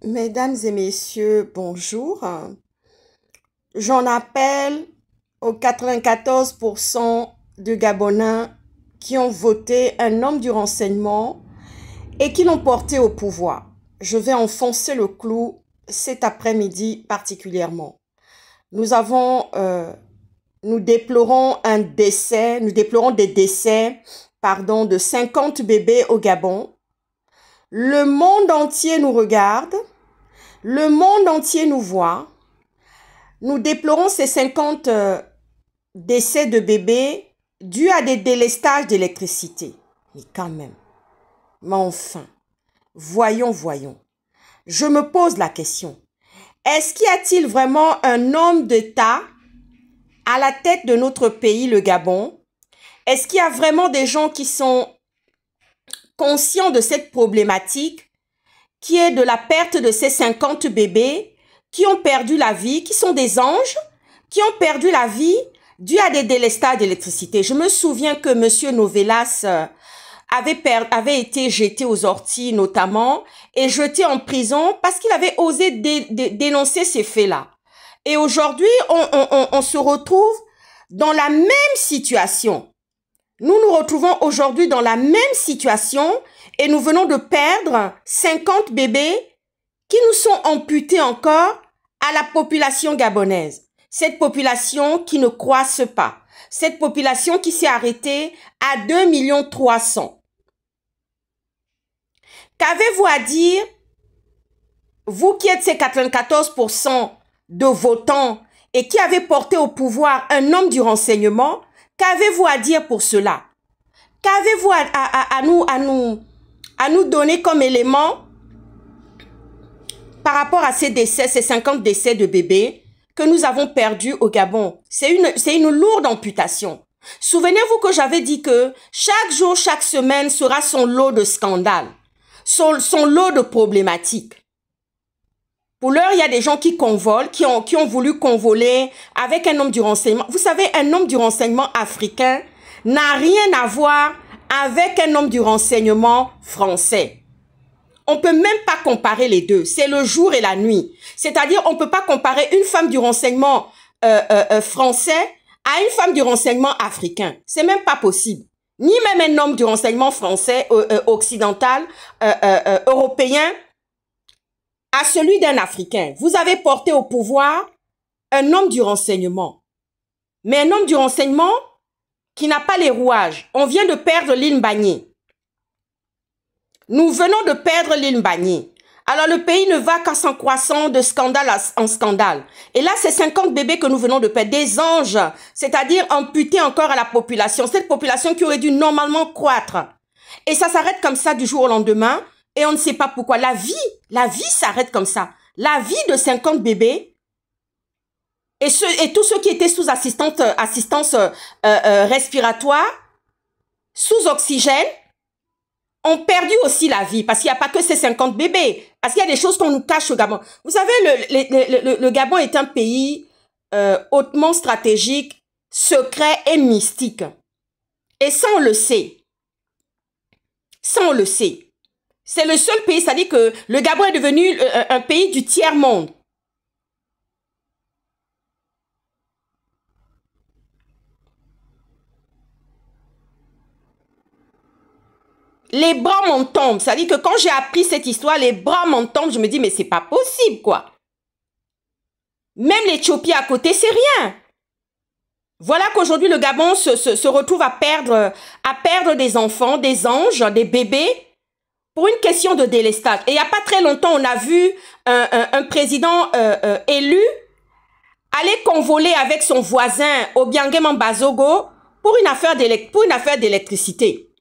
Mesdames et messieurs, bonjour. J'en appelle aux 94% de Gabonais qui ont voté un homme du renseignement et qui l'ont porté au pouvoir. Je vais enfoncer le clou cet après-midi particulièrement. Nous déplorons des décès, de 50 bébés au Gabon. Le monde entier nous regarde. Le monde entier nous voit. Nous déplorons ces 50 décès de bébés dus à des délestages d'électricité. Mais quand même, mais enfin, voyons. Je me pose la question. Est-ce qu'il y a-t-il vraiment un homme d'État à la tête de notre pays, le Gabon? Est-ce qu'il y a vraiment des gens qui sont conscients de cette problématique qui est de la perte de ces 50 bébés qui ont perdu la vie, qui sont des anges, qui ont perdu la vie dû à des délestages d'électricité? Je me souviens que M. Novelas avait été jeté aux orties notamment et jeté en prison parce qu'il avait osé dénoncer ces faits-là. Et aujourd'hui, on se retrouve dans la même situation. Nous nous retrouvons aujourd'hui dans la même situation et nous venons de perdre 50 bébés qui nous sont amputés encore à la population gabonaise. Cette population qui ne croisse pas. Cette population qui s'est arrêtée à 2,3 millions. Qu'avez-vous à dire, vous qui êtes ces 94% de votants et qui avez porté au pouvoir un homme du renseignement? Qu'avez-vous à dire pour cela? Qu'avez-vous à nous donner comme élément par rapport à ces décès, ces 50 décès de bébés que nous avons perdus au Gabon? C'est une lourde amputation. Souvenez-vous que j'avais dit que chaque jour, chaque semaine sera son lot de scandales, son lot de problématiques. Pour l'heure, il y a des gens qui convolent, qui ont voulu convoler avec un homme du renseignement. Vous savez, un homme du renseignement africain n'a rien à voir avec un homme du renseignement français. On ne peut même pas comparer les deux. C'est le jour et la nuit. C'est-à-dire, on ne peut pas comparer une femme du renseignement français à une femme du renseignement africain. C'est même pas possible. Ni même un homme du renseignement français, occidental, européen, à celui d'un Africain. Vous avez porté au pouvoir un homme du renseignement. Mais un homme du renseignement qui n'a pas les rouages. On vient de perdre l'île Mbagné. Nous venons de perdre l'île Mbagné. Alors le pays ne va qu'en s'en croissant de scandale en scandale. Et là, c'est 50 bébés que nous venons de perdre. Des anges, c'est-à-dire amputés encore à la population. Cette population qui aurait dû normalement croître. Et ça s'arrête comme ça du jour au lendemain. Et on ne sait pas pourquoi. La vie s'arrête comme ça. La vie de 50 bébés et tous ceux qui étaient sous assistance respiratoire, sous oxygène, ont perdu aussi la vie. Parce qu'il n'y a pas que ces 50 bébés. Parce qu'il y a des choses qu'on nous cache au Gabon. Vous savez, le Gabon est un pays hautement stratégique, secret et mystique. Et ça, on le sait. Ça, on le sait. C'est le seul pays, c'est-à-dire que le Gabon est devenu un pays du tiers-monde. Les bras m'en tombent. C'est-à-dire que quand j'ai appris cette histoire, les bras m'en tombent. Je me dis, mais c'est pas possible, quoi. Même l'Éthiopie à côté, c'est rien. Voilà qu'aujourd'hui, le Gabon se retrouve à perdre des enfants, des anges, des bébés, pour une question de délestage. Et il n'y a pas très longtemps, on a vu un président élu aller convoler avec son voisin Obiangema Bazogo pour une affaire d'électricité.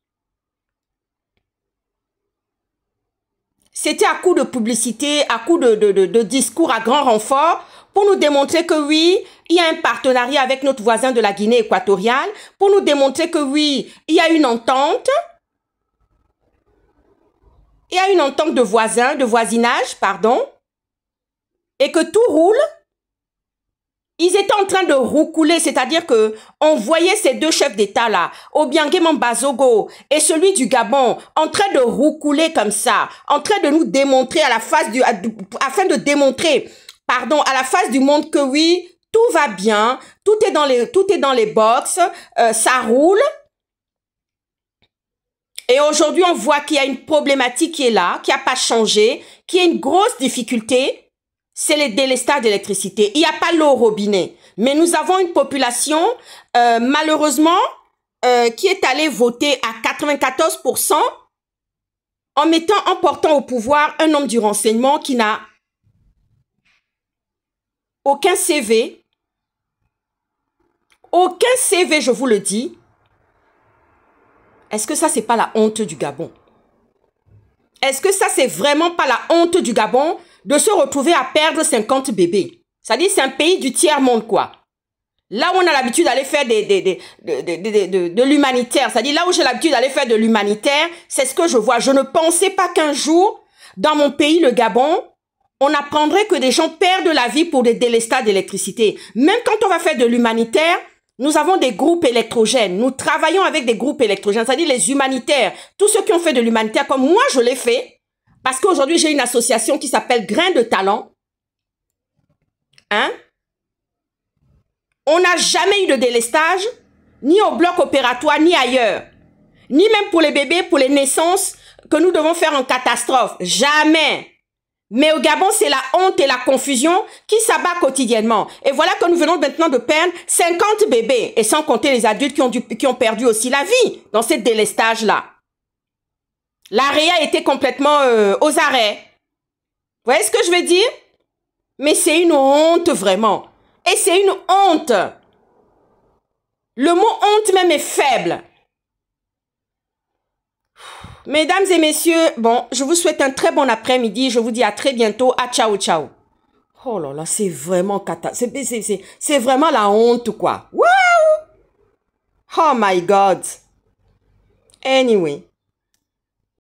C'était à coup de publicité, à coup de discours à grand renfort pour nous démontrer que oui, il y a un partenariat avec notre voisin de la Guinée équatoriale, pour nous démontrer que oui, il y a une entente. Il y a une entente de voisinage, pardon, et que tout roule. Ils étaient en train de roucouler, c'est-à-dire que on voyait ces deux chefs d'État là, Obiangema Bazogo et celui du Gabon, en train de roucouler comme ça, en train de nous démontrer à la face afin de démontrer, pardon, à la face du monde que oui, tout va bien, tout est dans les box, ça roule. Et aujourd'hui, on voit qu'il y a une problématique qui est là, qui n'a pas changé, qui est une grosse difficulté. C'est les délestages d'électricité. Il n'y a pas l'eau au robinet. Mais nous avons une population, malheureusement, qui est allée voter à 94% en portant au pouvoir un homme du renseignement qui n'a aucun CV. Aucun CV, je vous le dis. Est-ce que ça, c'est pas la honte du Gabon? Est-ce que ça, c'est vraiment pas la honte du Gabon de se retrouver à perdre 50 bébés? C'est-à-dire, c'est un pays du tiers-monde, quoi. Là où on a l'habitude d'aller faire de l'humanitaire, c'est-à-dire là où j'ai l'habitude d'aller faire de l'humanitaire, c'est ce que je vois. Je ne pensais pas qu'un jour, dans mon pays, le Gabon, on apprendrait que des gens perdent la vie pour des délestages d'électricité. Même quand on va faire de l'humanitaire, nous avons des groupes électrogènes. Nous travaillons avec des groupes électrogènes, c'est-à-dire les humanitaires. Tous ceux qui ont fait de l'humanitaire, comme moi, je l'ai fait. Parce qu'aujourd'hui, j'ai une association qui s'appelle Grain de Talent. Hein? On n'a jamais eu de délestage, ni au bloc opératoire, ni ailleurs. Ni même pour les bébés, pour les naissances que nous devons faire en catastrophe. Jamais. Mais au Gabon, c'est la honte et la confusion qui s'abat quotidiennement. Et voilà que nous venons maintenant de perdre 50 bébés. Et sans compter les adultes qui ont perdu aussi la vie dans ces délestages-là. L'AREA était complètement aux arrêts. Vous voyez ce que je veux dire? Mais c'est une honte vraiment. Et c'est une honte. Le mot honte même est faible. Mesdames et messieurs, bon, je vous souhaite un très bon après-midi. Je vous dis à très bientôt. À ciao, ciao. Oh là là, c'est vraiment c'est vraiment la honte, quoi. Wow! Oh my God. Anyway.